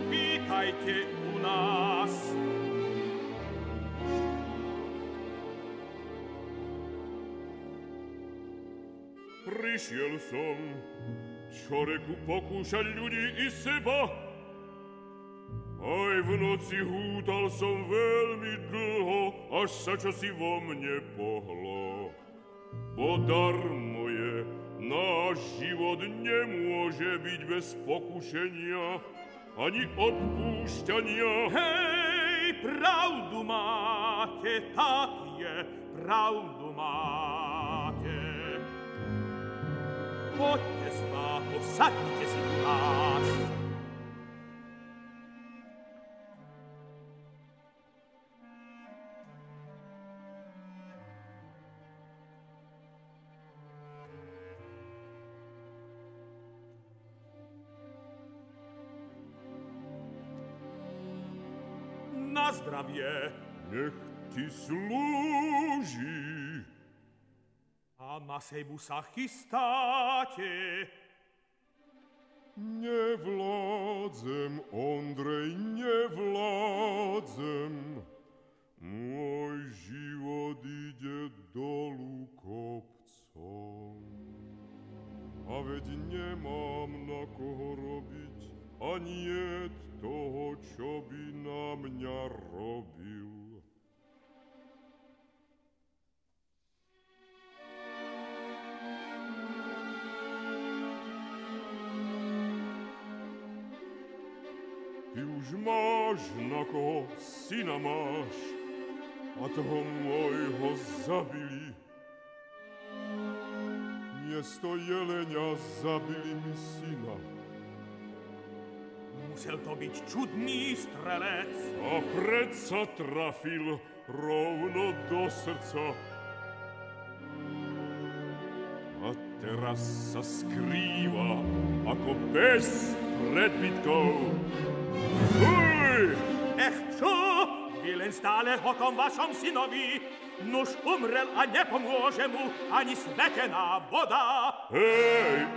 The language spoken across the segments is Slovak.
vítajte u nás. Prišiel som, čo reku pokúšať ľudí i seba. Aj v noci hútal som veľmi dlho, až sa čosi vo mne pohlo. Bo darmo je, náš život nemôže byť bez pokušenia, ani odpúšťania. Hej, pravdu máte, tak je, pravdu máte. Poďte zláto, sadnite si u nás. Na zdravie. Nech ti slúži. A na sejbu sa chystáte. Nevládzem, Ondrej, nevládzem. Môj život ide dolu kopcom. A veď nemám na koho robiť, ani jed toho, čo by na mňa robil. Ty už máš, na koho syna máš, a toho môjho zabili. Miesto jelenia zabili mi syna. Musel to byť čudný strelec. A predsa trafil rovno do srdca. A teraz sa skrýva ako bez predbytkov. Fuj! Čo? Vy len stále o tom vašom synovi. Nuž umrel a nepomôže mu ani svetená voda. Ej!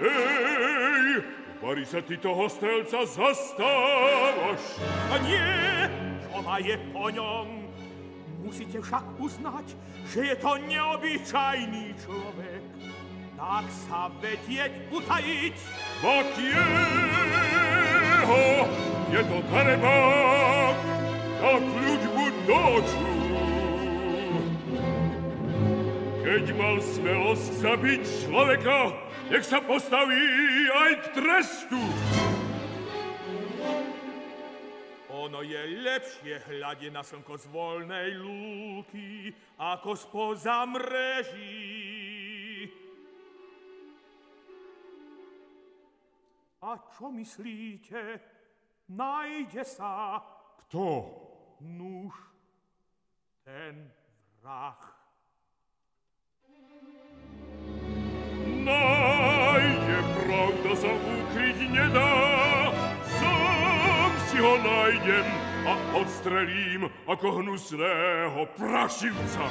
Vari sa ty toho strelca zastávaš. A nie, čo ma je po ňom. Musíte však uznať, že je to neobyčajný človek. Tak sa vedieť utajiť. Bakieho, je to darebák, tak ľuďbu dočú. Keď mal smelosť zabiť človeka, nech sa postaví aj k trestu. Ono je lepšie hľadie na slnko z voľnej lúky, ako spoza mreží. A čo myslíte? Nájde sa. Kto? Nuž, ten vrah. Nájde, pravda sa ukryť nedá. Sám si ho nájdem a odstrelím ako hnusného prašivca.